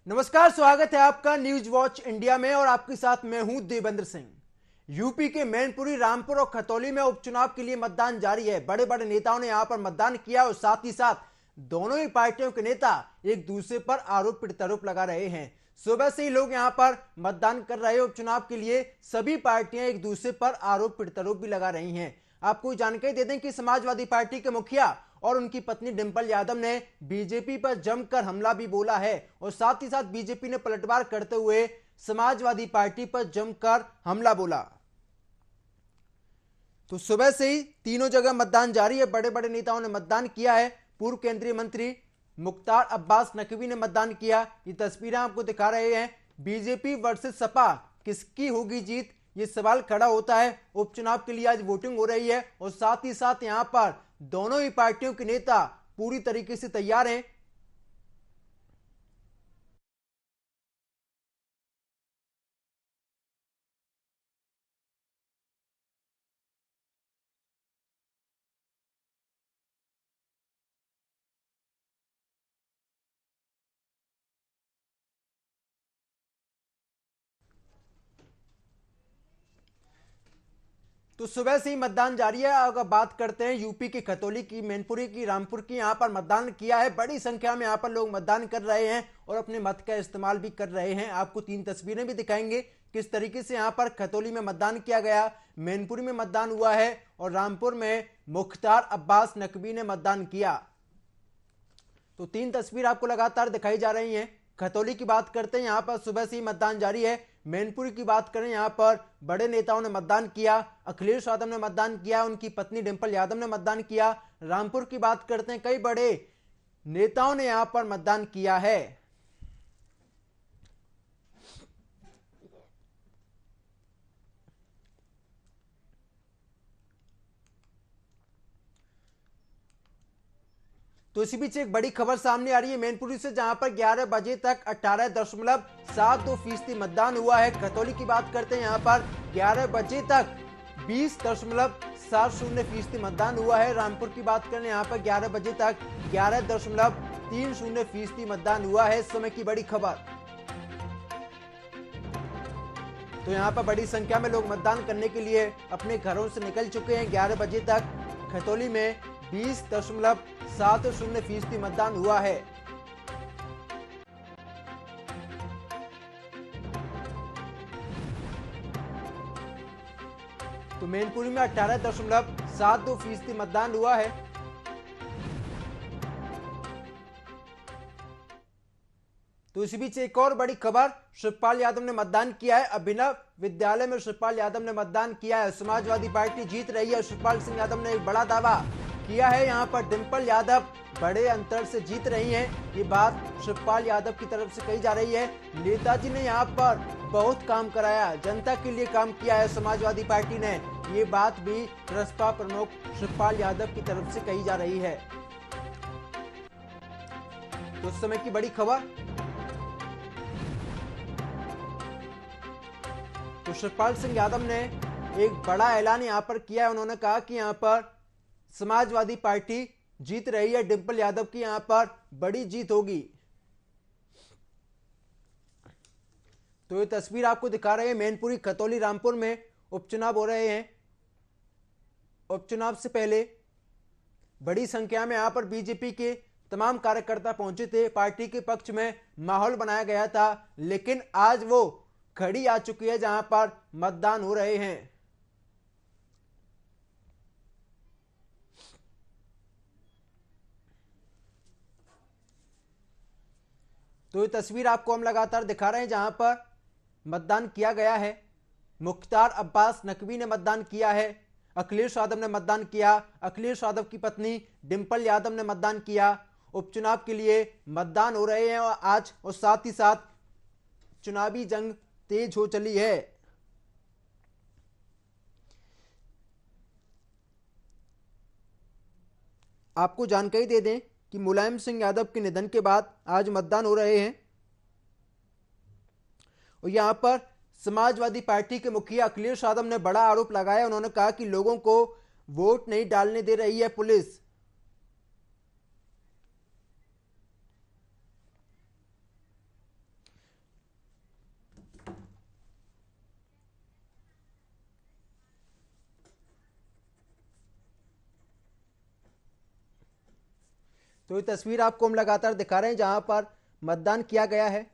नमस्कार, स्वागत है आपका न्यूज वॉच इंडिया में और आपके साथ मैं हूं देवेंद्र सिंह। यूपी के मैनपुरी, रामपुर और खतौली में उपचुनाव के लिए मतदान जारी है। बड़े बड़े नेताओं ने यहां पर मतदान किया और साथ ही साथ दोनों ही पार्टियों के नेता एक दूसरे पर आरोप प्रत्यारोप लगा रहे हैं। सुबह से ही लोग यहां पर मतदान कर रहे हैं उपचुनाव के लिए। सभी पार्टियां एक दूसरे पर आरोप प्रत्यारोप भी लगा रही हैं। आपको जानकारी दे दें कि समाजवादी पार्टी के मुखिया और उनकी पत्नी डिंपल यादव ने बीजेपी पर जमकर हमला भी बोला है और साथ ही साथ बीजेपी ने पलटवार करते हुए समाजवादी पार्टी पर जमकर हमला बोला। तो सुबह से ही तीनों जगह मतदान जारी है। बड़े बड़े नेताओं ने मतदान किया है। पूर्व केंद्रीय मंत्री मुख्तार अब्बास नकवी ने मतदान किया। ये तस्वीरें आपको दिखा रहे हैं। बीजेपी वर्सेस सपा, किसकी होगी जीत, ये सवाल खड़ा होता है। उपचुनाव के लिए आज वोटिंग हो रही है और साथ ही साथ यहां पर दोनों ही पार्टियों के नेता पूरी तरीके से तैयार हैं। तो सुबह से ही मतदान जारी है। अगर बात करते हैं यूपी की खतौली की, मैनपुरी की, रामपुर की, यहां पर मतदान किया है। बड़ी संख्या में यहां पर लोग मतदान कर रहे हैं और अपने मत का इस्तेमाल भी कर रहे हैं। आपको तीन तस्वीरें भी दिखाएंगे किस तरीके से यहां पर खतौली में मतदान किया गया, मैनपुरी में मतदान हुआ है और रामपुर में मुख्तार अब्बास नकवी ने मतदान किया। तो तीन तस्वीर आपको लगातार दिखाई जा रही हैं। खतौली की बात करते हैं, यहां पर सुबह से ही मतदान जारी है। मैनपुरी की बात करें, यहां पर बड़े नेताओं ने मतदान किया। अखिलेश यादव ने मतदान किया, उनकी पत्नी डिंपल यादव ने मतदान किया। रामपुर की बात करते हैं, कई बड़े नेताओं ने यहां पर मतदान किया है। तो इसी बीच एक बड़ी खबर सामने आ रही है मैनपुरी से, जहां पर 11 बजे तक 18.72% मतदान हुआ है। खतौली की बात करते हैं, यहां पर 11 बजे तक 20.70% मतदान हुआ है। रामपुर की बात करें, यहां पर 11 बजे तक 11.30% मतदान हुआ है। इस समय की बड़ी खबर। तो यहां पर बड़ी संख्या में लोग मतदान करने के लिए अपने घरों से निकल चुके हैं। 11 बजे तक खतौली में 20.70% मतदान हुआ है। तो मैनपुरी में 18.72% मतदान हुआ है। तो इसी बीच एक और बड़ी खबर, शिवपाल यादव ने मतदान किया है। अभिनव विद्यालय में शिवपाल यादव ने मतदान किया है। समाजवादी पार्टी जीत रही है। शिवपाल सिंह यादव ने एक बड़ा दावा किया है। यहां पर डिंपल यादव बड़े अंतर से जीत रही हैं। ये बात शिवपाल यादव की तरफ से कही जा रही है। नेताजी ने यहां पर बहुत काम कराया, जनता के लिए काम किया है समाजवादी पार्टी ने। ये बात भी प्रसपा प्रमुख शिवपाल यादव की तरफ से कही जा रही है। तो उस समय की बड़ी खबर। तो शिवपाल सिंह यादव ने एक बड़ा ऐलान यहां पर किया है। उन्होंने कहा कि यहां पर समाजवादी पार्टी जीत रही है। डिंपल यादव की यहां पर बड़ी जीत होगी। तो ये तस्वीर आपको दिखा रहे हैं। मैनपुरी, खतौली, रामपुर में उपचुनाव हो रहे हैं। उपचुनाव से पहले बड़ी संख्या में यहां पर बीजेपी के तमाम कार्यकर्ता पहुंचे थे। पार्टी के पक्ष में माहौल बनाया गया था, लेकिन आज वो घड़ी आ चुकी है जहां पर मतदान हो रहे हैं। तो ये तस्वीर आपको हम लगातार दिखा रहे हैं जहां पर मतदान किया गया है। मुख्तार अब्बास नकवी ने मतदान किया है। अखिलेश यादव ने मतदान किया। अखिलेश यादव की पत्नी डिंपल यादव ने मतदान किया। उपचुनाव के लिए मतदान हो रहे हैं और आज, और साथ ही साथ चुनावी जंग तेज हो चली है। आपको जानकारी दे दें कि मुलायम सिंह यादव के निधन के बाद आज मतदान हो रहे हैं और यहां पर समाजवादी पार्टी के मुखिया अखिलेश यादव ने बड़ा आरोप लगाया। उन्होंने कहा कि लोगों को वोट नहीं डालने दे रही है पुलिस। तो ये तस्वीर आपको हम लगातार दिखा रहे हैं जहां पर मतदान किया गया है।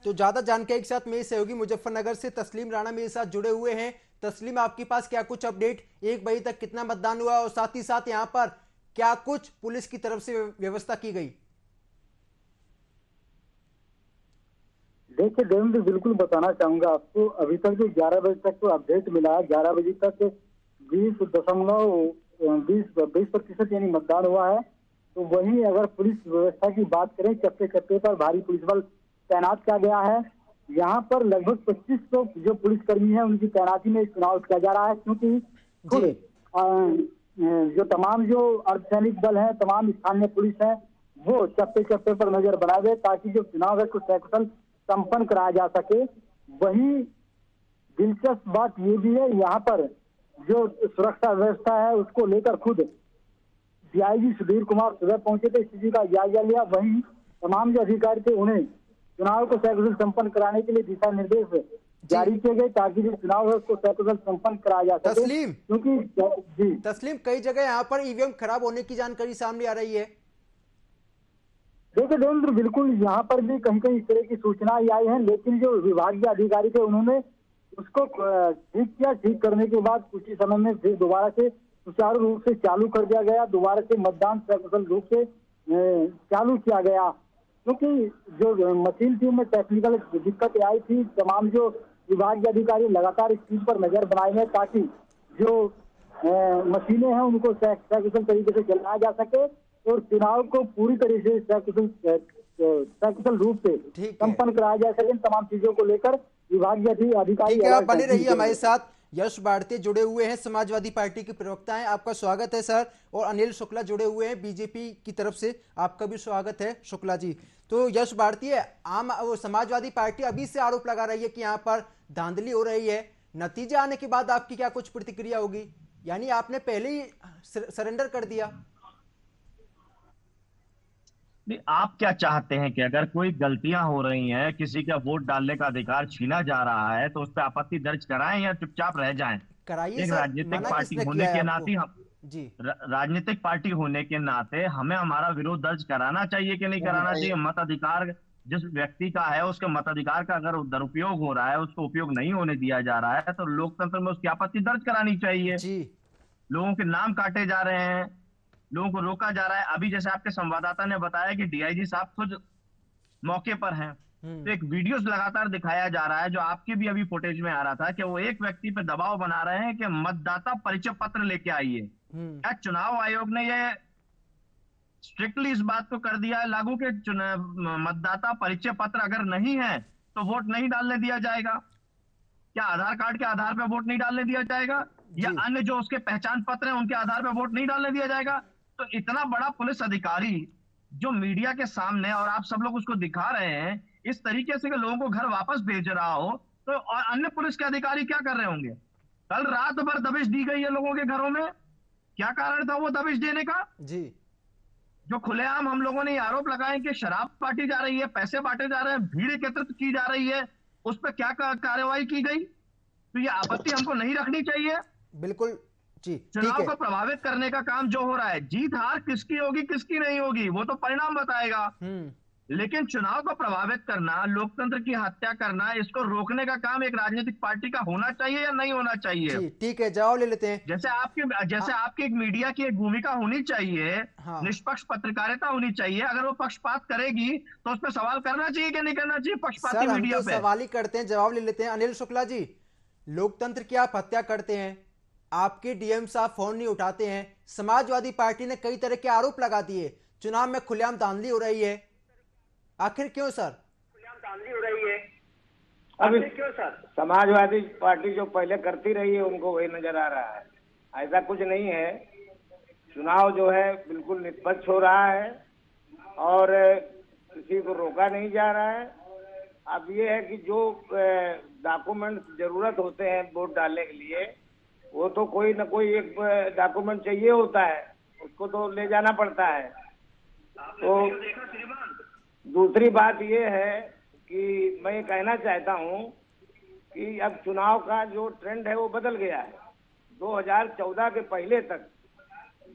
तो ज्यादा जानकारी के साथ मेरी सहयोगी मुजफ्फरनगर से तस्लीम राणा मेरे साथ जुड़े हुए हैं। तस्लीम, आपके पास क्या कुछ अपडेट, 1 बजे तक कितना मतदान हुआ और साथ ही साथ यहाँ पर क्या कुछ पुलिस की तरफ से व्यवस्था की गई? देखिए देवेंद्र, बिल्कुल बताना चाहूंगा आपको, अभी तक जो 11 बजे तक तो अपडेट मिला है, 11 बजे तक 20.20% यानी मतदान हुआ है। तो वहीं अगर पुलिस व्यवस्था की बात करें, चप्पे चप्पे पर भारी पुलिस बल तैनात किया गया है। यहाँ पर लगभग 2500 जो पुलिसकर्मी है उनकी तैनाती में चुनाव किया जा रहा है, क्योंकि खुद जो तमाम जो अर्धसैनिक बल है, तमाम स्थानीय पुलिस है, वो चप्पे चप्पे पर नजर बनाए हुए, ताकि जो चुनाव है कुछ सकुशल संपन्न कराया जा सके। वहीं दिलचस्प बात ये भी है, यहाँ पर जो सुरक्षा व्यवस्था है उसको लेकर खुद डीआईजी सुधीर कुमार सुबह पहुंचे थे, स्थिति का जायजा लिया। वहीं तमाम जो अधिकारी थे उन्हें चुनाव को सकुशल संपन्न कराने के लिए दिशा निर्देश जारी किए गए, ताकि जो चुनाव है उसको सकुशल संपन्न कराया जा सके। तस्लीम, क्योंकि जी तस्लीम, कई जगह यहाँ पर ईवीएम खराब होने की जानकारी सामने आ रही है। देखिए देवेंद्र, बिल्कुल यहाँ पर भी कहीं कहीं इस तरह की सूचनाएं आई हैं, लेकिन जो विभागीय अधिकारी थे उन्होंने उसको ठीक किया। ठीक करने के बाद कुछ ही समय में फिर दोबारा से सुचारू रूप से चालू कर दिया गया, दोबारा से मतदान सकुशल रूप से चालू किया गया। क्योंकि जो मशीन थी में टेक्निकल दिक्कत आई थी, तमाम जो विभागीय अधिकारी लगातार इस चीज पर नजर बनाए हैं, ताकि जो मशीनें हैं उनको सकुशल तरीके से चलाया जा सके और चुनाव को पूरी तरह से सकुशल रूप से संपन्न कराया जा सके। इन तमाम चीजों को लेकर विभागीय अधिकारी आप बने रहिए हमारे साथ। यश भारती जुड़े हुए हैं, समाजवादी पार्टी के प्रवक्ता हैं, आपका स्वागत है सर। और अनिल शुक्ला जुड़े हुए हैं बीजेपी की तरफ से, आपका भी स्वागत है शुक्ला जी। तो यश भारती, समाजवादी पार्टी अभी से आरोप लगा रही है कि यहाँ पर धांधली हो रही है। नतीजे आने के बाद आपकी क्या कुछ प्रतिक्रिया होगी? यानी आपने पहले ही सरेंडर कर दिया? नहीं, आप क्या चाहते हैं कि अगर कोई गलतियां हो रही हैं, किसी का वोट डालने का अधिकार छीना जा रहा है, तो उस पर आपत्ति दर्ज कराएं या चुपचाप रह जाएं? कराइए एक सर, राजनीतिक मना पार्टी किसने होने किया है के आपको? नाते हम जी, राजनीतिक पार्टी होने के नाते हमें हमारा विरोध दर्ज कराना चाहिए कि नहीं कराना चाहिए? मत अधिकार जिस व्यक्ति का है, उसके मताधिकार का अगर दुरुपयोग हो रहा है, उसको उपयोग नहीं होने दिया जा रहा है, तो लोकतंत्र में उसकी आपत्ति दर्ज करानी चाहिए। जी, लोगों के नाम काटे जा रहे हैं, लोगों को रोका जा रहा है। अभी जैसे आपके संवाददाता ने बताया कि डीआईजी साहब खुद मौके पर हैं, तो एक वीडियोस लगातार दिखाया जा रहा है, जो आपके भी अभी फुटेज में आ रहा था, कि वो एक व्यक्ति पे दबाव बना रहे हैं कि मतदाता परिचय पत्र लेके आइए। क्या चुनाव आयोग ने ये स्ट्रिक्टली इस बात को कर दिया है लागू कि मतदाता परिचय पत्र अगर नहीं है तो वोट नहीं डालने दिया जाएगा? क्या आधार कार्ड के आधार पर वोट नहीं डालने दिया जाएगा, या अन्य जो उसके पहचान पत्र हैं उनके आधार पर वोट नहीं डालने दिया जाएगा? तो इतना बड़ा पुलिस अधिकारी जो मीडिया के सामने, और आप सब लोग उसको दिखा रहे हैं इस तरीके से कि लोगों को घर वापस भेज रहा हो, तो और अन्य पुलिस के अधिकारी क्या कर रहे होंगे? कल रात भर दबिश दी गई है लोगों के घरों में, क्या कारण था वो दबिश देने का? जी, जो खुलेआम हम लोगों ने आरोप लगाए कि शराब बांटी जा रही है, पैसे बांटे जा रहे हैं, भीड़ एकत्रित की जा रही है, उस पर क्या कार्रवाई की गई? तो ये आपत्ति हमको नहीं रखनी चाहिए। बिल्कुल जी, चुनाव को प्रभावित करने का काम जो हो रहा है, जीत हार किसकी होगी किसकी नहीं होगी वो तो परिणाम बताएगा, लेकिन चुनाव को प्रभावित करना, लोकतंत्र की हत्या करना, इसको रोकने का काम एक राजनीतिक पार्टी का होना चाहिए या नहीं होना चाहिए? जी, ठीक है, जवाब ले लेते हैं। जैसे आपकी एक मीडिया की एक भूमिका होनी चाहिए, निष्पक्ष पत्रकारिता होनी चाहिए। अगर वो पक्षपात करेगी तो उस पर सवाल करना चाहिए कि नहीं करना चाहिए पक्षपाती मीडिया पे? सवाल ही करते हैं, जवाब ले लेते हैं। अनिल शुक्ला जी, लोकतंत्र की आप हत्या करते हैं, आपके डीएम साहब फोन नहीं उठाते हैं, समाजवादी पार्टी ने कई तरह के आरोप लगा दिए, चुनाव में खुलेआम धांधली हो रही है, आखिर क्यों सर? खुलेआम धांधली हो रही है, अभी आखिर क्यों सर? समाजवादी पार्टी जो पहले करती रही है उनको वही नजर आ रहा है, ऐसा कुछ नहीं है। चुनाव जो है बिल्कुल निष्पक्ष हो रहा है और किसी को रोका नहीं जा रहा है। अब ये है कि जो डॉक्यूमेंट जरूरत होते हैं वोट डालने के लिए, वो तो कोई ना कोई एक डॉक्यूमेंट चाहिए होता है, उसको तो ले जाना पड़ता है। तो दूसरी बात ये है कि मैं ये कहना चाहता हूँ कि अब चुनाव का जो ट्रेंड है वो बदल गया है। 2014 के पहले तक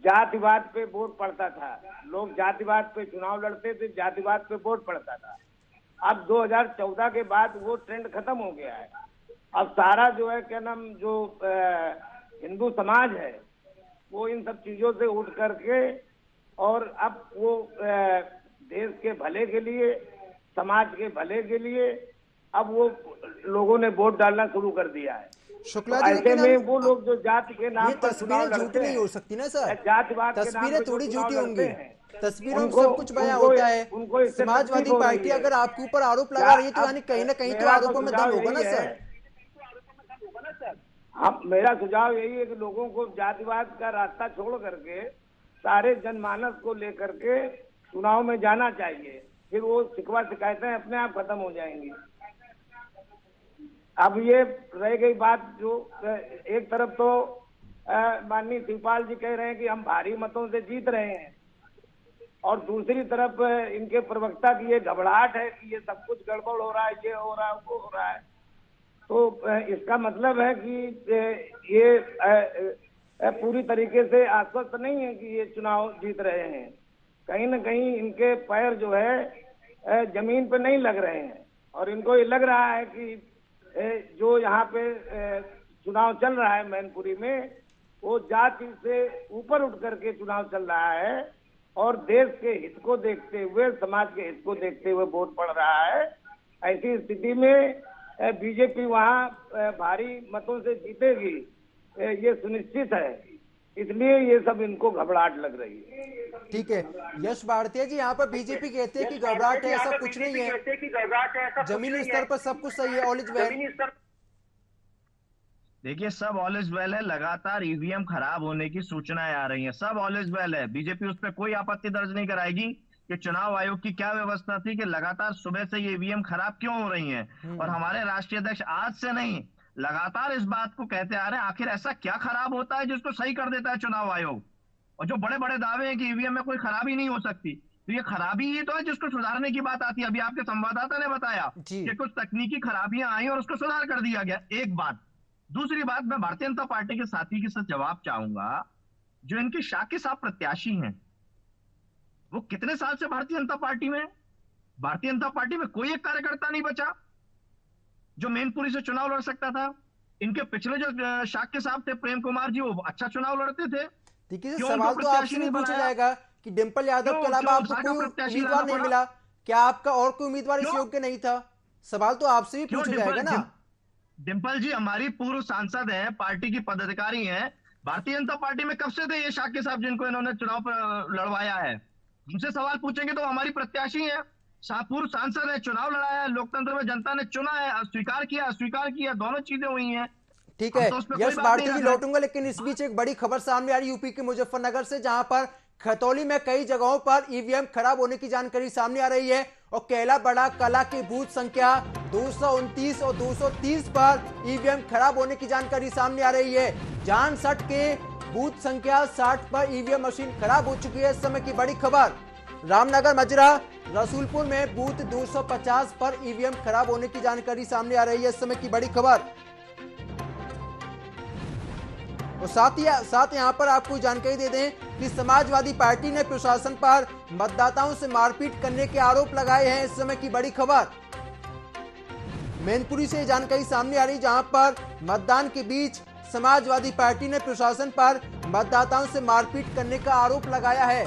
जातिवाद पे वोट पड़ता था, लोग जातिवाद पे चुनाव लड़ते थे, जातिवाद पे वोट पड़ता था। अब 2014 के बाद वो ट्रेंड खत्म हो गया है। अब सारा जो है क्या नाम जो हिंदू समाज है वो इन सब चीजों से उठ करके और अब वो देश के भले के लिए, समाज के भले के लिए अब वो लोगों ने वोट डालना शुरू कर दिया है। शुक्ला तो जी, ऐसे लेकिन में वो लोग जो जाति के नाम ये पर चुनाव तस्वीरें झूठी लड़ते नहीं हैं, हो सकती ना सर। जातिवाद के नाम तस्वीरें पे जो थोड़ी चुनाव झूठी लड़ते होंगी, हैं, तस्वीरों में उनको सब कुछ बयां उनको होता है। उनको इससे समाजवादी तकलीफ हो रही पार्टी है। अगर आपके ऊपर आरोप लगा रही है तो यानी कहीं ना कहीं तो मेरा आरोपों में दम सुझाव होगा ना यही सर। है। हाँ, मेरा सुझाव यही है कि लोगों को जातिवाद का रास्ता छोड़ करके सारे जनमानस को लेकर के चुनाव में जाना चाहिए, फिर वो शिकवा शिकायतें अपने आप खत्म हो जाएंगी। अब ये रह गई बात जो एक तरफ तो माननीय शिवपाल जी कह रहे हैं कि हम भारी मतों से जीत रहे हैं और दूसरी तरफ इनके प्रवक्ता की ये घबराहट है कि ये सब कुछ गड़बड़ हो रहा है, ये हो रहा है, वो हो रहा है। तो इसका मतलब है कि ये पूरी तरीके से आश्वस्त नहीं है कि ये चुनाव जीत रहे हैं। कहीं ना कहीं इनके पैर जो है जमीन पे नहीं लग रहे हैं और इनको ये लग रहा है कि जो यहाँ पे चुनाव चल रहा है मैनपुरी में, वो जाति से ऊपर उठ करके चुनाव चल रहा है और देश के हित को देखते हुए, समाज के हित को देखते हुए वोट पड़ रहा है। ऐसी स्थिति में बीजेपी वहाँ भारी मतों से जीतेगी, ये सुनिश्चित है। इसलिए ये सब इनको घबराहट लग रही है। ठीक है यश भारतीय जी, यहाँ पर बीजेपी कहते हैं कि घबराहट है, ऐसा कुछ नहीं है, जमीनी स्तर पर सब कुछ सही है, ऑल इज वेल। देखिए सब ऑल इज वेल है, लगातार ईवीएम खराब होने की सूचनाएं आ रही हैं, सब ऑल इज वेल है। बीजेपी उस पर कोई आपत्ति दर्ज नहीं कराएगी कि चुनाव आयोग की क्या व्यवस्था थी कि लगातार सुबह से ये ईवीएम खराब क्यों हो रही हैं। और हमारे राष्ट्रीय अध्यक्ष आज से नहीं लगातार इस बात को कहते आ रहे हैं, आखिर ऐसा क्या खराब होता है जिसको सही कर देता है चुनाव आयोग। और जो बड़े बड़े दावे हैं कि ईवीएम में कोई खराबी नहीं हो सकती, तो ये खराबी ही तो है जिसको सुधारने की बात आती है। अभी आपके संवाददाता ने बताया कि कुछ तकनीकी खराबियां आई और उसको सुधार कर दिया गया, एक बात। दूसरी बात, मैं भारतीय जनता पार्टी के साथी के साथ जवाब चाहूंगा, जो इनके शाकिर साहब प्रत्याशी हैं वो कितने साल से भारतीय जनता पार्टी में? भारतीय जनता पार्टी में कोई एक कार्यकर्ता नहीं बचा जो मैनपुरी से चुनाव लड़ सकता था। इनके पिछले जो शाकिर साहब थे प्रेम कुमार जी, वो अच्छा चुनाव लड़ते थे। देखिए सवाल तो आपसे नहीं पूछा जाएगा कि डिंपल यादव के अलावा आपको कोई उम्मीदवार नहीं मिला, क्या आपका और कोई उम्मीदवार इस योग्य नहीं था? सवाल तो आपसे भी पूछा जाएगा ना। डिंपल जी हमारी पूर्व सांसद हैं, पार्टी की पदाधिकारी हैं, भारतीय जनता पार्टी में कब से थे ये शाकिर साहब जिनको इन्होंने चुनाव पर लड़वाया है? उनसे सवाल पूछेंगे तो हमारी प्रत्याशी है, पूर्व सांसद है, चुनाव लड़ाया है, लोकतंत्र में जनता ने चुना है, स्वीकार किया, अस्वीकार किया, दोनों चीजें हुई हैं। ठीक है यश भारती जी लौटूंगा, लेकिन इस बीच एक बड़ी खबर सामने आ रही यूपी के मुजफ्फरनगर से, जहां पर खतौली में कई जगहों पर ईवीएम खराब होने की जानकारी सामने आ रही है और कैला बड़ा कला की बूथ संख्या 229 और 230 पर ईवीएम खराब होने की जानकारी सामने आ रही है। जानसठ के बूथ संख्या 60 पर ईवीएम मशीन खराब हो चुकी है। इस समय की बड़ी खबर, रामनगर मजरा रसूलपुर में बूथ 250 पर ईवीएम खराब होने की जानकारी सामने आ रही है। इस समय की बड़ी खबर, और साथ यहां पर आपको जानकारी दे दें कि समाजवादी पार्टी ने प्रशासन पर मतदाताओं से मारपीट करने के आरोप लगाए हैं। इस समय की बड़ी खबर, मैनपुरी से जानकारी सामने आ रही, जहां पर मतदान के बीच समाजवादी पार्टी ने प्रशासन पर मतदाताओं से मारपीट करने का आरोप लगाया है।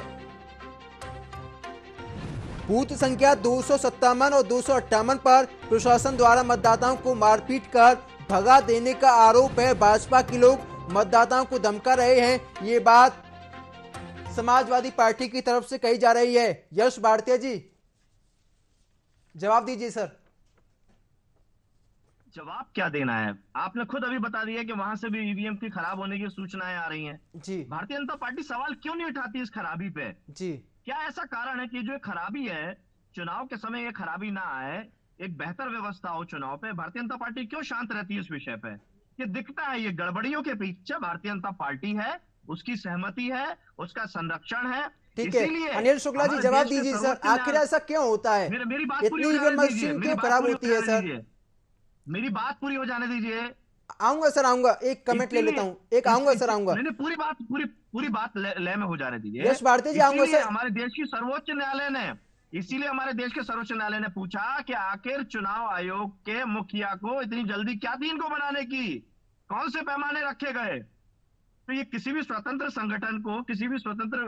बूथ संख्या 257 और 258 पर प्रशासन द्वारा मतदाताओं को मारपीट कर भगा देने का आरोप है। भाजपा के लोग मतदाताओं को धमका रहे हैं, ये बात समाजवादी पार्टी की तरफ से कही जा रही है। यश भारतीय जी जवाब दीजिए सर। जवाब क्या देना है, आपने खुद अभी बता दिया कि वहां से भी ईवीएम की खराब होने की सूचनाएं आ रही हैं जी। भारतीय जनता पार्टी सवाल क्यों नहीं उठाती इस खराबी पे जी? क्या ऐसा कारण है कि जो खराबी है चुनाव के समय ये खराबी ना आए, एक बेहतर व्यवस्था हो चुनाव पे, भारतीय जनता पार्टी क्यों शांत रहती है इस विषय पे? ये दिखता है, ये गड़बड़ियों के पीछे भारतीय जनता पार्टी है, उसकी सहमति है, उसका संरक्षण है। ठीक है इसीलिए अनिल शुक्ला जी, हमारे जवाब देश के दीजिए सर, सर्वोच्च आखिर न्यायालय, ऐसा क्यों होता है? मेरी बात पूरी हो इतनी जाने दीजिए, मशीन मेरी क्यों बात खराब पूरी हो होती है जाने सर? दीजिए, मेरी बात पूरी हो जाने दीजिए। आऊंगा, एक कमेंट ले लेता हूं, एक आऊंगा सर, आऊंगा। मैंने पूरी बात ले में हो जाने दीजिए। यश भारती जी, आऊंगा इसीलिए सर। हमारे देश की सर्वोच्च न्यायालय ने इसीलिए हमारे देश के सर्वोच्च न्यायालय ने पूछा कि आखिर चुनाव आयोग के मुखिया को इतनी जल्दी क्या थी इनको बनाने की, कौन से पैमाने रखे गए? तो ये किसी भी स्वतंत्र संगठन को, किसी भी स्वतंत्र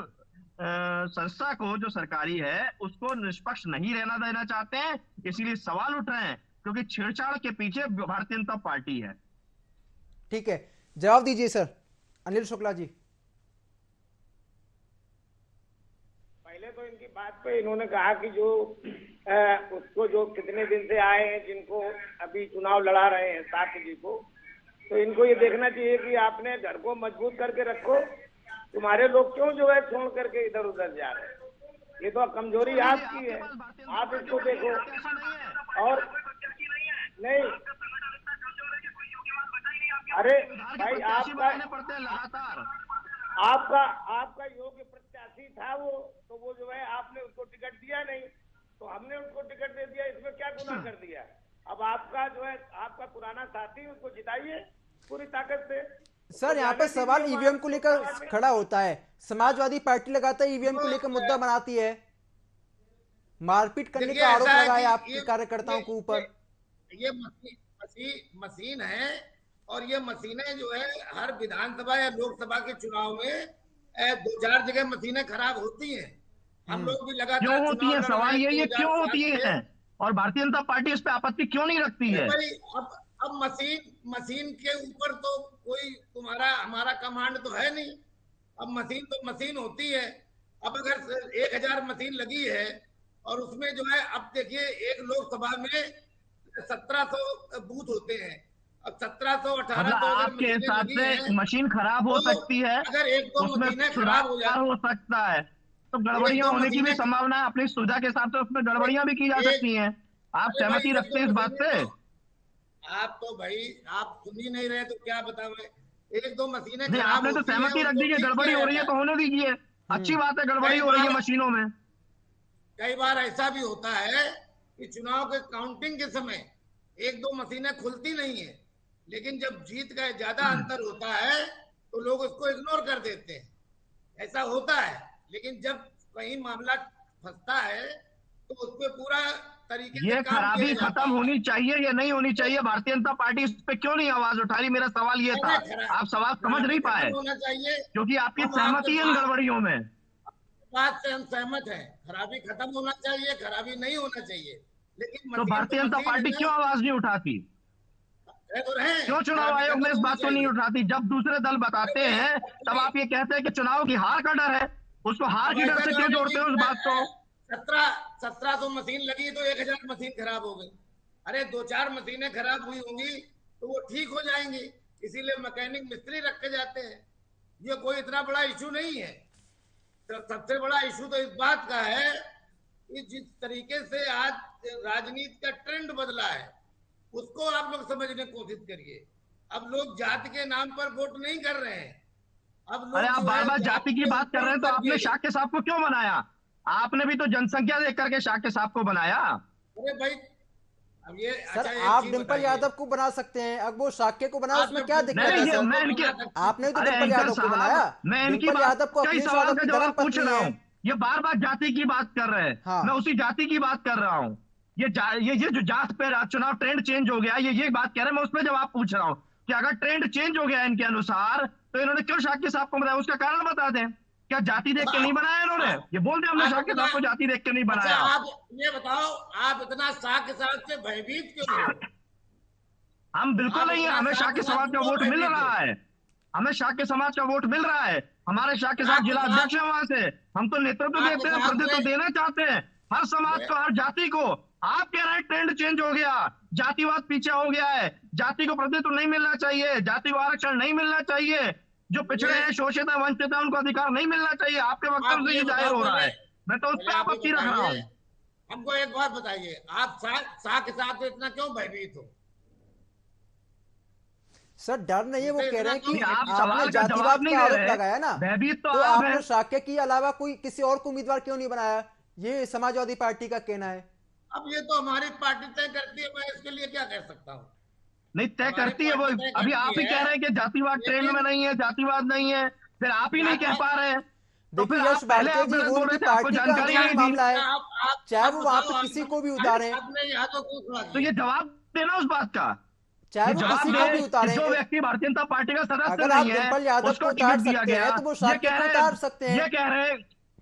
संस्था को जो सरकारी है उसको निष्पक्ष नहीं रहना देना चाहते हैं, इसीलिए सवाल उठ रहे हैं, क्योंकि छेड़छाड़ के पीछे भारतीय जनता पार्टी है। ठीक है, जवाब दीजिए सर अनिल शुक्ला जी। पहले तो इनकी बात पे इन्होंने कहा कि जो उसको जो कितने दिन से आए हैं जिनको अभी चुनाव लड़ा रहे हैं साथ जी को, तो इनको ये देखना चाहिए कि आपने घर को मजबूत करके रखो, तुम्हारे लोग क्यों जो है छोड़ करके इधर उधर जा रहे हैं। ये तो कमजोरी आपकी है, आप इसको देखो। और नहीं, अरे भाई आपका योग्य प्रत्याशी था वो, तो वो जो है आपने उसको टिकट दिया नहीं, तो हमने उसको टिकट दे दिया, इसमें क्या गुनाह कर दिया? अब आपका जो है आपका पुराना साथी, उसको जिताइए पूरी ताकत से। सर यहाँ पर सवाल ईवीएम को लेकर खड़ा होता है, समाजवादी पार्टी लगातार ईवीएम को लेकर मुद्दा बनाती है, मारपीट करने का आरोप लगाया आपके कार्यकर्ताओं के ऊपर। ये मशीन है, और ये मशीनें जो है हर विधानसभा या लोकसभा के चुनाव में 2-4 जगह मशीनें खराब होती हैं। हम लोग भी लगातार क्यों होती है, सवाल यही है क्यों होती है, और भारतीय जनता पार्टी इस पे आपत्ति क्यों नहीं रखती है? अब मशीन के ऊपर तो कोई हमारा कमांड तो है नहीं। अब मशीन तो मशीन होती है। अब अगर 1000 मशीन लगी है और उसमें जो है, अब देखिए एक लोकसभा में 1700 बूथ होते हैं, अब 1700-1800 आपके हिसाब से मशीन खराब हो सकती है, अगर 1-2 मशीनें खराब हो जाए हो सकता है, तो गड़बड़ियां होने की भी संभावना है। अपनी सुविधा के हिसाब से उसमें गड़बड़ियां भी की जा सकती हैं। आप सहमति रखते हैं इस बात से? आप तो भाई आप सुन ही नहीं रहे, तो क्या बताऊं? 1-2 मशीनें नहीं, आपने तो सहमति रख दी है, गड़बड़ी हो रही है तो होने दीजिए, अच्छी बात है, गड़बड़ी हो रही है मशीनों में। कई बार ऐसा भी होता है कि चुनाव के काउंटिंग के समय 1-2 मशीनें खुलती नहीं है, लेकिन जब जीत का ज्यादा अंतर होता है तो लोग उसको इग्नोर कर देते हैं, ऐसा होता है। लेकिन जब कहीं मामला फंसता है तो उस पर पूरा तरीके से ये खराबी खत्म होनी चाहिए या नहीं होनी चाहिए? भारतीय जनता पार्टी इस पे क्यों नहीं आवाज उठा रही? मेरा सवाल ये था, आप सवाल समझ नहीं पाए होना चाहिए, क्योंकि आपकी सहमति है इन गड़बड़ियों में। बात से हम सहमत हैं, खराबी खत्म होना चाहिए, खराबी नहीं होना चाहिए, लेकिन तो भारतीय जनता पार्टी क्यों आवाज नहीं उठाती? क्यों चुनाव आयोग में इस बात को नहीं उठाती? जब दूसरे दल बताते हैं तब आप ये कहते हैं कि चुनाव की हार का डर है, उसको हार की डर से क्यों जोड़ते हो उस बात को? 1700 मशीन लगी तो 1000 मशीन खराब हो गई। अरे 2-4 मशीनें खराब हुई होंगी तो वो ठीक हो जाएंगी, इसीलिए मैकेनिक मिस्त्री रखे जाते हैं। ये कोई इतना बड़ा इशू नहीं है। तो सबसे बड़ा इशू तो इस बात का है कि जिस तरीके से आज राजनीति का ट्रेंड बदला है उसको आप लोग समझने की कोशिश करिए। अब लोग जाति के नाम पर वोट नहीं कर रहे हैं। अब लोग, अरे आप बार बार जाति की बात कर रहे हैं, तो आपने शाक्य साहब को क्यों बनाया? आपने भी तो जनसंख्या देख करके शाक्य साहब को बनाया। अरे भाई अब ये सर आप डिम्पल यादव को बना सकते हैं, अब वो शाक्य को बनाया, उसमें क्या दिक्कत है सर? आपने भी तो डिम्पल यादव को बनाया। मैं इनकी यादव को कई सवाल का जवाब पूछ रहा हूँ, ये बार बार जाति की बात कर रहे हैं। मैं उसी जाति की बात कर रहा हूँ। ये जो जात पे चुनाव ट्रेंड चेंज हो गया, ये बात कह रहे हैं, मैं उस पर जवाब पूछ रहा हूँ कि अगर ट्रेंड चेंज हो गया इनके अनुसार तो इन्होंने क्यों शाक्य साहब को बनाया, उसका कारण बता दें। क्या जाति देख के नहीं बनाया इन्होंने? ये बोल दें हमने शाक्य साहब को जाति देख के नहीं बनाया। आप ये बताओ, आप इतना शाक्य साहब से भयभीत क्यों हो? हम बिल्कुल नहीं है, हमें शाक्य समाज का वोट मिल रहा है, हमें शाक्य समाज का वोट मिल रहा है। हमारे शाक्य साहब जिला अध्यक्ष है वहां से, हम तो नेतृत्व देते हैं, प्रतिनिधित्व देना चाहते हैं हर समाज को, हर जाति को। आप कह रहे हैं ट्रेंड चेंज हो गया, जातिवाद पीछे हो गया है, जाति को प्रतिनिधित्व नहीं मिलना चाहिए, जाति को आरक्षण नहीं मिलना चाहिए, जो पिछड़े हैं, शोषित है, वंचित है, उनको अधिकार नहीं मिलना चाहिए। आपके वक्तव्य से ये जाहिर हो रहा है, मैं तो उस पर आपत्ति रख रहा हूँ। हमको एक बात बताइए, आप शाक्य साहब से इतना क्यों भयभीत हो? सर डर नहीं है, वो कह रहे हैं कि आप आपने सवाल का जातिवाद जवाब नहीं का दे आरोप रहे। लगाया ना, भयभीत तो तो आप आपने हैं। शाक्य के अलावा कोई किसी और को उम्मीदवार क्यों नहीं बनाया? ये समाजवादी पार्टी का कहना है। अब ये तो हमारी पार्टी तय करती है, मैं इसके लिए क्या कह सकता हूँ। नहीं तय हमारी करती है वो, पार्टी तय अभी करती आप ही कह है, रहे हैं कि जातिवाद ट्रेंड में लेकिन नहीं है, जातिवाद नहीं है, फिर आप ही नहीं कह पा रहे हैं। तो देखिए फिर यश आप पहले भारती आप जी, गलत वो बोल उनकी रहे थे, आपको पार्टी का जानकारी अंदरूनी नहीं थी। मामला है, चाहे वो वहां पे बताओ, किसी को भी उतारे, आपने यहाँ तो क्यों सुना तो ये जवाब देना उस बात का, चाहे ये वो जवाब किसी दे को भी कि उतारे। जो व्यक्ति भारतीय जनता पार्टी का सदस्य अगर आप नहीं है डिंपल यादव उसको को उतार टिकट दिया सकते गया। हैं तो वो ये शाक्य कह को रहे उतार सकते हैं। ये कह रहे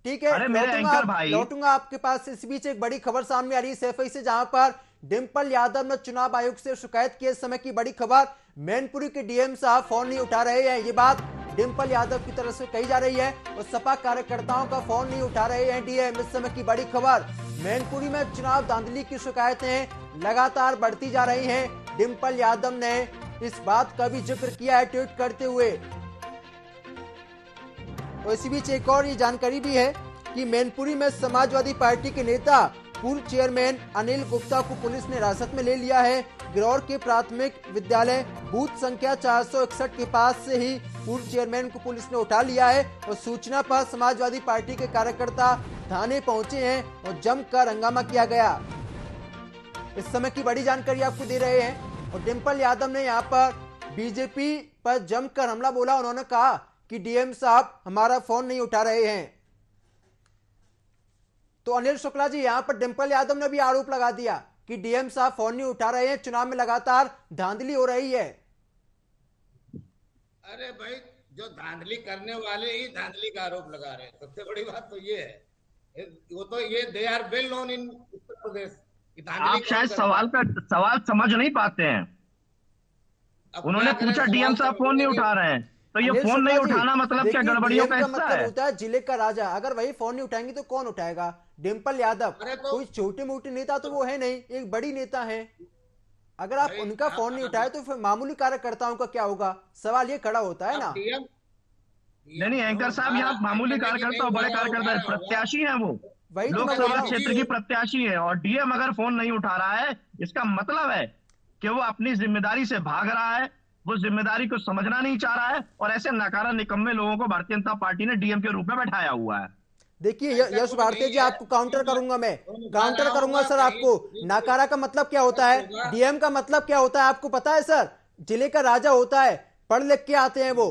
ठीक है, अरे मेरे एंकर भाई, लौटूंगा आपके पास। इस बीच एक बड़ी खबर सामने आ रही है सैफई से, जहां पर डिंपल यादव ने चुनाव आयोग से शिकायत की। इस समय की बड़ी खबर, मैनपुरी के डीएम साहब फोन नहीं उठा रहे हैं, ये बात डिंपल यादव की तरफ से कही जा रही है, और सपा कार्यकर्ताओं का फोन नहीं उठा रहे हैं डीएम। इस समय की बड़ी खबर, मैनपुरी में चुनाव धांधली की शिकायतें लगातार बढ़ती जा रही हैं। डिंपल यादव ने इस बात का भी जिक्र किया है ट्वीट करते हुए। और इसी बीच एक और ये जानकारी भी है कि मैनपुरी में समाजवादी पार्टी के नेता पूर्व चेयरमैन अनिल गुप्ता को पुलिस ने हिरासत में ले लिया है। गिरौर के प्राथमिक विद्यालय बूथ संख्या 461 के पास से ही पूर्व चेयरमैन को पुलिस ने उठा लिया है, और सूचना पर समाजवादी पार्टी के कार्यकर्ता थाने पहुंचे हैं और जमकर हंगामा किया गया। इस समय की बड़ी जानकारी आपको दे रहे हैं। और डिंपल यादव ने यहां पर बीजेपी पर जमकर हमला बोला। उन्होंने कहा कि डीएम साहब हमारा फोन नहीं उठा रहे हैं। तो अनिल शुक्ला जी, यहां पर डिंपल यादव ने भी आरोप लगा दिया कि डीएम साहब फोन नहीं उठा रहे हैं, चुनाव में लगातार धांधली हो रही है। अरे भाई, जो धांधली करने वाले ही धांधली का आरोप लगा रहे हैं। सबसे बड़ी बात तो ये है, वो तो ये they are well known in Uttar Pradesh. आप शायद सवाल समझ नहीं पाते हैं। उन्होंने पूछा डीएम साहब फोन नहीं उठा रहे हैं, तो ये फोन नहीं उठाना मतलब क्या गड़बड़ियों का हिस्सा मतलब है? होता है जिले का राजा। अगर वही फोन नहीं उठाएंगे तो कौन उठाएगा? डिंपल यादव कोई छोटे मोटे नेता तो वो है नहीं, एक बड़ी नेता है। अगर आप उनका फोन नहीं उठाए तो फिर मामूली कार्यकर्ताओं का क्या होगा? सवाल ये खड़ा होता है ना। नहीं एंकर साहब, यहाँ मामूली कार्यकर्ता और बड़े कार्यकर्ता प्रत्याशी हैं, वो वही तो मैं बोल लोकसभा रहा हूँ। क्षेत्र की प्रत्याशी है, और डीएम अगर फोन नहीं उठा रहा है इसका मतलब है कि वो अपनी जिम्मेदारी से भाग रहा है, वो जिम्मेदारी को समझना नहीं चाह रहा है, और ऐसे नकारा निकम्मे लोगों को भारतीय जनता पार्टी ने डीएम के रूप में बैठाया हुआ है। देखिए यश भारती जी, आपको काउंटर करूंगा, मैं काउंटर करूंगा सर आपको। नाकारा का मतलब क्या होता है? डीएम का मतलब क्या होता है आपको पता है सर? जिले का राजा होता है, पढ़ लिख के आते हैं वो।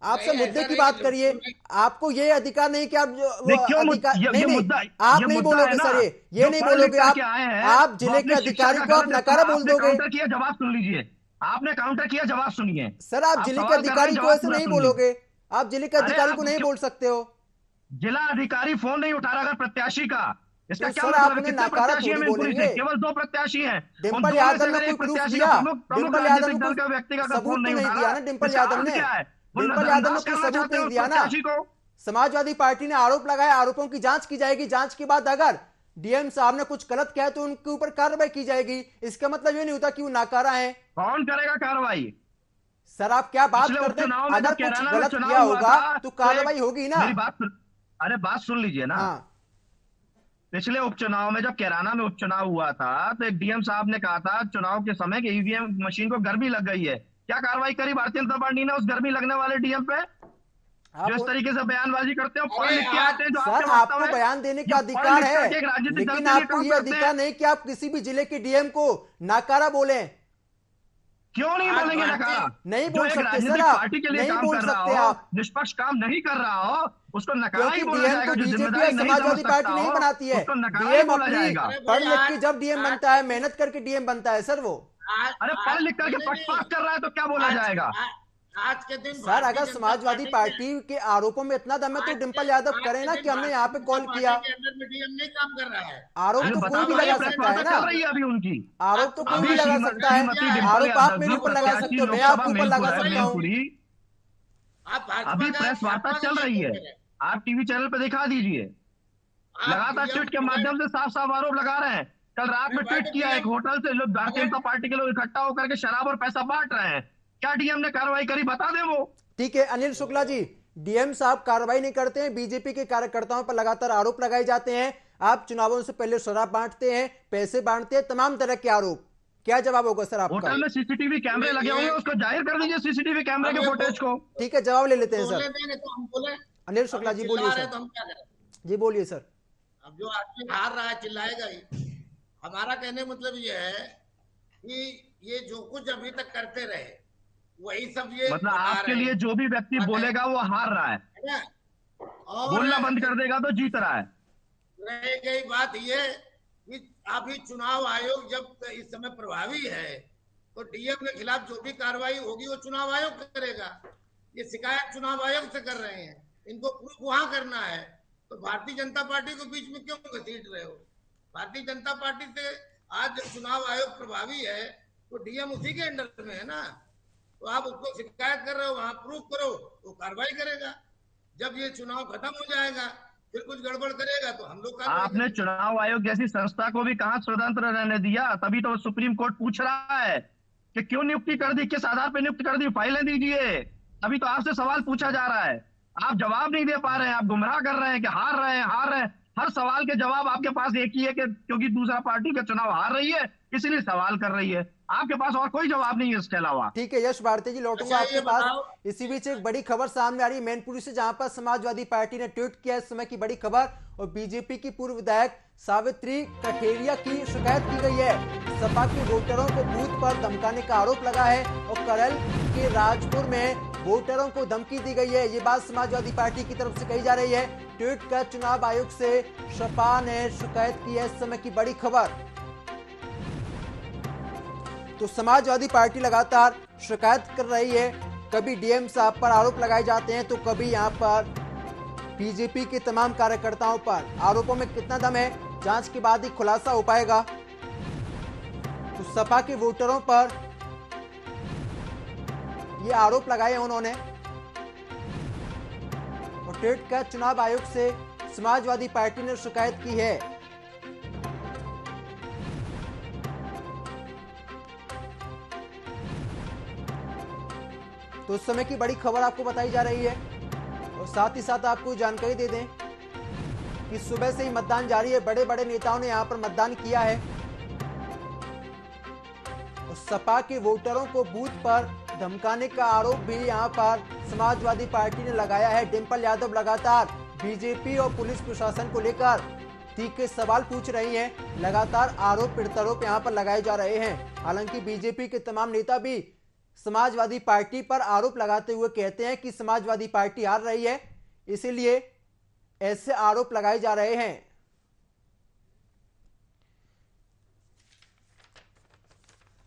आपसे मुद्दे की बात करिए। आपको ये अधिकार नहीं कि आप आप नहीं बोलोगे सर, ये नहीं बोलोगे आप जिले के अधिकारी को आप नकारा बोल दोगे। काउंटर किया, जवाब सुन लीजिए। आपने काउंटर किया, जवाब सुनिए। सर आप जिले के अधिकारी को ऐसे नहीं बोलोगे, आप जिले के अधिकारी को नहीं बोल सकते हो। जिला अधिकारी फोन नहीं उठा रहा अगर प्रत्याशी का, इसका क्या सर मतलब? आपने कितने नकारा प्रत्याशी हैं थोड़ी मैनपुरी से? बोलेंगे। केवल 2 प्रत्याशी हैं। डिंपल यादव ने कोई प्रूफ दिया? डिंपल यादव ने दल का व्यक्ति का सबूत फोन तो नहीं नहीं उठा दिया रहा, ना डिंपल इसका यादव अर्थ ने। क्या है? डिंपल यादव ने कोई सबूत नहीं दिया ना। समाजवादी पार्टी ने आरोप लगाया, आरोपों की जांच की जाएगी, जांच के बाद अगर डीएम साहब ने कुछ गलत किया है तो उनके ऊपर कार्रवाई की जाएगी। इसका मतलब ये नहीं होता कि वो नाकारा है। कौन करेगा कार्रवाई? सर आप क्या बात करते हैं? अगर कुछ गलत किया होगा तो कार्रवाई होगी ना। मेरी बात अरे बात सुन लीजिए ना। पिछले उपचुनाव में जब कैराना में उपचुनाव हुआ था तो एक डीएम साहब ने कहा था चुनाव के समय कि ईवीएम मशीन को गर्मी लग गई है। क्या कार्रवाई करी भारतीय जनता पार्टी ने उस गर्मी लगने वाले डीएम पे? जो इस तरीके से बयानबाजी करते हो, पढ़ लिख के आते हैं, जो सर आपको बयान देने का अधिकार है, लेकिन आपको ये अधिकार नहीं कि आप किसी भी जिले के डीएम को नाकारा बोले। क्यों नहीं बोलेंगे नकारा? नहीं बोल सकते सर, आप, पार्टी के लिए नहीं काम बोल कर रहा सकते हो, आप। निष्पक्ष काम नहीं कर रहा हो, उसको नकारा ही बोला डीएम जाएगा। को जो बीजेपी जिम्मेदारी और नहीं समाजवादी समझ पार्टी सकता नहीं हो, बनाती है। उसको नकारा ही डीएम बोला अपनी जाएगा। पढ़ लिख के जब डीएम बनता है, मेहनत करके डीएम बनता है सर वो। अरे पढ़ लिख करके पटपास कर रहा है तो क्या बोला जाएगा? आज के दिन सर अगर समाजवादी पार्टी के आरोपों में इतना दम है तो डिंपल यादव करे ना कि हमने यहाँ पे कॉल किया। नहीं काम कर रहा है। आरोप तो कोई भी लगा सकता है ना। चल रही है अभी उनकी। आरोप तो कोई भी लगा सकता है। आरोप आप मेरे ऊपर लगा सकते हो, मैं आपके ऊपर लगा सकता हूँ। अभी प्रेस वार्ता चल रही है, आप टीवी चैनल पे दिखा दीजिए। लगातार ट्वीट के माध्यम से साफ साफ आरोप लगा रहे हैं। कल रात में ट्वीट किया एक होटल से लोग भारतीय जनता पार्टी के लोग इकट्ठा होकर के शराब और पैसा बांट रहे हैं। क्या डीएम ने कार्रवाई करी? बता दें वो। ठीक है अनिल शुक्ला जी, डीएम साहब कार्रवाई नहीं करते हैं। बीजेपी के कार्यकर्ताओं पर लगातार आरोप लगाए जाते हैं। आप चुनावों से पहले शराब बांटते हैं, पैसे बांटते हैं, तमाम तरह के आरोप। क्या जवाब होगा सर आपका? होटल में सीसीटीवी कैमरे लगे होंगे, उसको जाहिर कर दीजिए सीसीटीवी कैमरे के फुटेज को। ठीक है, जवाब ले लेते हैं बोलने सर। देंगे तो हम बोले, अनिल शुक्ला जी बोलिए चिल्ला रहे सर। तो हम क्या करें? जी बोलिए सर। अब जो आदमी हार रहा है चिल्लाएगा ही। हमारा कहने मतलब ये है कि ये जो कुछ अभी तक करते रहे वही सब ये मतलब बता आपके रहे लिए हैं, जो भी व्यक्ति बोलेगा वो हार रहा है, है ना? और बोलना बंद कर देगा तो जीत रहा है। रह गई बात ये कि अभी चुनाव आयोग जब इस समय प्रभावी है तो डीएम के खिलाफ जो भी कार्रवाई होगी वो चुनाव आयोग करेगा। ये शिकायत चुनाव आयोग से कर रहे हैं, इनको प्रूफ वहां करना है, तो भारतीय जनता पार्टी को बीच में क्यों घसीट रहे हो? भारतीय जनता पार्टी से आज जब चुनाव आयोग प्रभावी है तो डीएम उसी के अंडर में है ना, तो आप उसको शिकायत कर रहे हो, वहां प्रूफ करो तो कार्रवाई करेगा। जब ये चुनाव खत्म हो जाएगा फिर कुछ गड़बड़ करेगा तो हम लोग आपने चुनाव आयोग जैसी संस्था को भी कहां स्वतंत्र रहने दिया? तभी तो सुप्रीम कोर्ट पूछ रहा है कि क्यों नियुक्ति कर दी, किस आधार पर नियुक्ति कर दी, फाइलें दीजिए। अभी तो आपसे सवाल पूछा जा रहा है, आप जवाब नहीं दे पा रहे हैं, आप गुमराह कर रहे हैं कि हार रहे हैं, हार रहे हैं। हर सवाल के जवाब आपके पास एक ही है कि क्योंकि दूसरा पार्टी का चुनाव हार रही है इसलिए सवाल कर रही है। आपके पास और कोई जवाब नहीं है इसके अलावा। ठीक है यश भारती जी, लौटूंगा आपके पास। इसी बीच एक बड़ी खबर सामने आ रही है मैनपुरी से, जहां पर समाजवादी पार्टी ने ट्वीट किया इस समय की बड़ी खबर, और बीजेपी की पूर्व विधायक सावित्री कठेरिया की शिकायत की गई है। सपा के वोटरों को बूथ पर धमकाने का आरोप लगा है और करल के राजपुर में वोटरों को धमकी दी गई है। ये बात समाजवादी पार्टी की तरफ से कही जा रही है। ट्वीट कर चुनाव आयोग से सपा ने शिकायत की है, इस समय की बड़ी खबर। तो समाजवादी पार्टी लगातार शिकायत कर रही है, कभी डीएम साहब पर आरोप लगाए जाते हैं तो कभी यहां पर बीजेपी के तमाम कार्यकर्ताओं पर। आरोपों में कितना दम है, जांच के बाद ही खुलासा हो पाएगा। तो सपा के वोटरों पर ये आरोप लगाए उन्होंने, और ट्वीट कर चुनाव आयोग से समाजवादी पार्टी ने शिकायत की है। तो उस समय की बड़ी खबर आपको बताई जा रही है। और साथ ही साथ आपको जानकारी दे दें कि सुबह से ही मतदान जारी है, बड़े बड़े नेताओं ने यहां पर मतदान किया है। और सपा के वोटरों को बूथ पर धमकाने का आरोप भी यहां पर समाजवादी पार्टी ने लगाया है। डिंपल यादव लगातार बीजेपी और पुलिस प्रशासन को लेकर तीखे सवाल पूछ रही हैं। लगातार आरोप प्रत्यारोप यहां पर लगाए जा रहे हैं। हालांकि बीजेपी के तमाम नेता भी समाजवादी पार्टी पर आरोप लगाते हुए कहते हैं कि समाजवादी पार्टी हार रही है, इसीलिए ऐसे आरोप लगाए जा रहे हैं।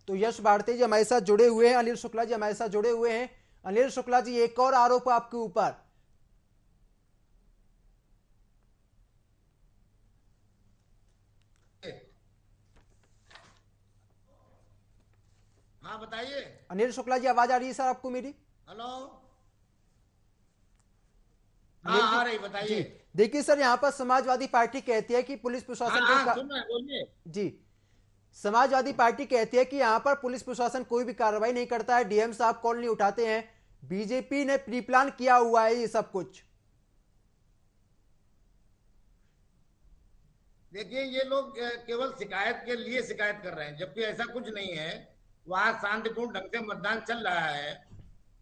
तो यश भारती जी हमारे साथ जुड़े हुए हैं, अनिल शुक्ला जी हमारे साथ जुड़े हुए हैं। अनिल शुक्ला जी, एक और आरोप आपके ऊपर। हाँ बताइए। अनिल शुक्ला जी, आवाज आ रही है सर आपको मेरी? हेलो, हाँ आ रही, बताइए। देखिए सर, यहाँ पर समाजवादी पार्टी कहती है कि पुलिस प्रशासन बोलिए जी, समाजवादी पार्टी कहती है कि यहाँ पर पुलिस प्रशासन कोई भी कार्रवाई नहीं करता है, डीएम साहब कॉल नहीं उठाते हैं, बीजेपी ने प्री प्लान किया हुआ है ये सब कुछ। देखिए, ये लोग केवल शिकायत के लिए शिकायत कर रहे हैं, जबकि ऐसा कुछ नहीं है। वहां शांतिपूर्ण ढंग से मतदान चल रहा है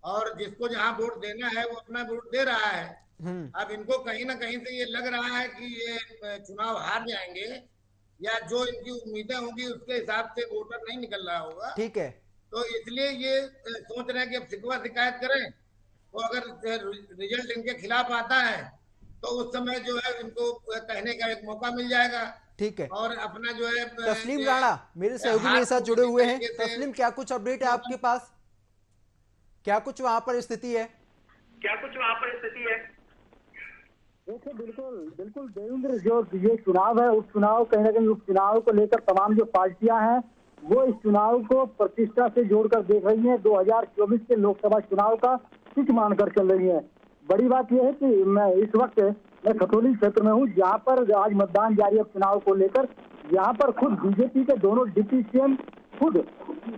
और जिसको जहां वोट देना है वो अपना वोट दे रहा है। अब इनको कहीं ना कहीं से ये लग रहा है कि ये चुनाव हार जाएंगे या जो इनकी उम्मीदें होंगी उसके हिसाब से वोटर नहीं निकल रहा होगा। ठीक है, तो इसलिए ये सोच रहे हैं कि अब शिकवा शिकायत करें, तो अगर रिजल्ट इनके खिलाफ आता है तो उस समय जो है इनको कहने का एक मौका मिल जाएगा। ठीक है, और अपना जो है तस्लीम राणा मेरे सहयोगी मेरे साथ जुड़े हुए हैं। तस्लीम, क्या कुछ अपडेट है आपके पास? क्या कुछ वहां पर स्थिति है? देखिए, बिल्कुल देवेंद्र, जो ये चुनाव है उस चुनाव कहीं ना कहीं उस चुनाव को लेकर तमाम जो पार्टियां हैं वो इस चुनाव को प्रतिष्ठा से जोड़कर देख रही हैं। 2024 के लोकसभा चुनाव का पिच मानकर चल रही है। बड़ी बात यह है कि मैं इस वक्त मैं खतौली क्षेत्र में हूँ, जहाँ पर आज मतदान जारी है चुनाव को लेकर। यहाँ पर खुद बीजेपी के दोनों डिप्टी सीएम, खुद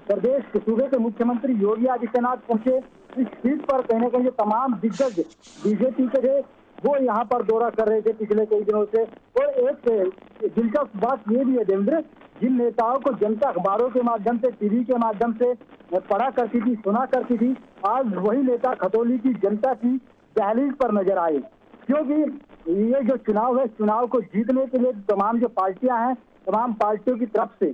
प्रदेश के सूबे के मुख्यमंत्री योगी आदित्यनाथ पहुंचे इस सीट पर। कहीं ना कहीं तमाम दिग्गज बीजेपी के वो यहाँ पर दौरा कर रहे थे पिछले कई दिनों से। और एक दिलचस्प बात ये भी है देवेंद्र, जिन नेताओं को जनता अखबारों के माध्यम से, टीवी के माध्यम से पढ़ा करती थी, सुना करती थी, आज वही नेता खतौली की जनता की दहलीज पर नजर आए। क्योंकि ये जो चुनाव है, चुनाव को जीतने के लिए तमाम जो पार्टियां हैं, तमाम पार्टियों की तरफ से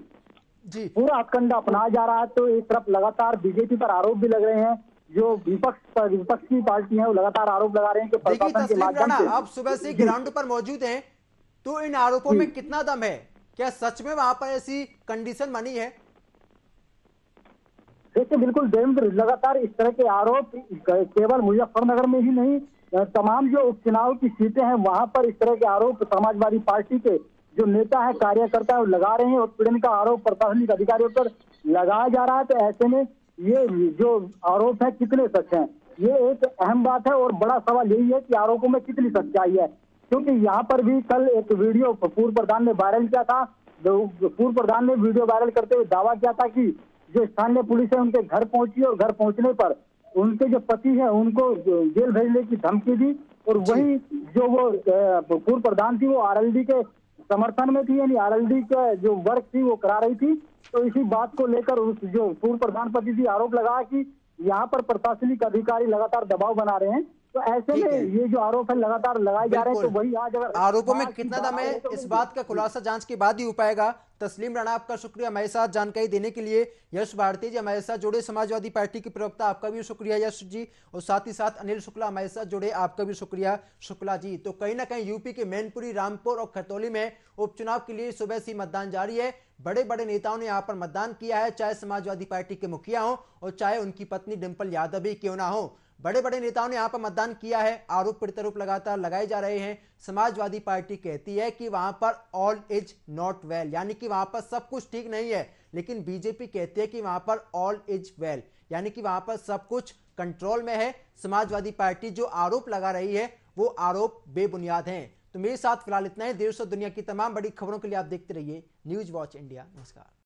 जी पूरा हथकंडा अपनाया जा रहा है। तो एक तरफ लगातार बीजेपी पर आरोप भी लग रहे हैं, जो विपक्ष की पार्टी है वो लगातार आरोप लगा रहे हैं कि प्रशासन के माध्यम से। आप सुबह से ग्राउंड पर मौजूद हैं, तो इन आरोपों में कितना दम है? क्या सच में वहां पर ऐसी कंडीशन बनी है? देखिए बिल्कुल देवेंद्र, लगातार इस तरह के आरोप केवल मुजफ्फरनगर में ही नहीं, तमाम जो उपचुनाव की सीटें हैं वहां पर इस तरह के आरोप समाजवादी पार्टी के जो नेता है, कार्यकर्ता है, लगा रहे हैं। उत्पीड़न का आरोप प्रशासनिक अधिकारियों पर लगाया जा रहा है। तो ऐसे में ये जो आरोप है कितने सच हैं, ये एक अहम बात है। और बड़ा सवाल यही है कि आरोपों में कितनी सच्चाई है, क्योंकि यहाँ पर भी कल एक वीडियो पूर्व प्रधान ने वायरल किया था। पूर्व प्रधान ने वीडियो वायरल करते हुए दावा किया था कि जो स्थानीय पुलिस है उनके घर पहुंची और घर पहुंचने पर उनके जो पति है उनको जेल भेजने की धमकी दी। और वही जो वो पूर्व प्रधान थी वो आरएलडी के समर्थन में थी, यानी आरएलडी का जो वर्क थी वो करा रही थी। तो इसी बात को लेकर उस जो पूर्व प्रधान पति थी आरोप लगाया कि यहाँ पर प्रशासनिक अधिकारी लगातार दबाव बना रहे हैं। तो ऐसे में ये जो आरोप है लगातार लगाए जा रहे हैं। तो वही आज अगर आरोपों में कितना दम है, इस बात का खुलासा जांच के बाद ही हो पाएगा। तस्लीम राणा, आपका शुक्रिया हमारे साथ जानकारी देने के लिए। यश भारती जी हमारे साथ जुड़े, समाजवादी पार्टी के प्रवक्ता, आपका भी शुक्रिया यश जी। और साथ ही साथ अनिल शुक्ला हमारे साथ जुड़े, आपका भी शुक्रिया शुक्ला जी। तो कहीं ना कहीं यूपी के मैनपुरी, रामपुर और खतौली में उपचुनाव के लिए सुबह से मतदान जारी है। बड़े बड़े नेताओं ने यहाँ पर मतदान किया है, चाहे समाजवादी पार्टी के मुखिया हो और चाहे उनकी पत्नी डिंपल यादव ही क्यों ना हो। बड़े बड़े नेताओं ने यहां पर मतदान किया है। आरोप प्रत्यारोप लगातार लगाए जा रहे हैं। समाजवादी पार्टी कहती है कि वहां पर ऑल इज नॉट वेल, यानी कि वहां पर सब कुछ ठीक नहीं है। लेकिन बीजेपी कहती है कि वहां पर ऑल इज वेल, यानी कि वहां पर सब कुछ कंट्रोल में है। समाजवादी पार्टी जो आरोप लगा रही है वो आरोप बेबुनियाद हैं। तो मेरे साथ फिलहाल इतना ही। देश और दुनिया की तमाम बड़ी खबरों के लिए आप देखते रहिए न्यूज वॉच इंडिया। नमस्कार।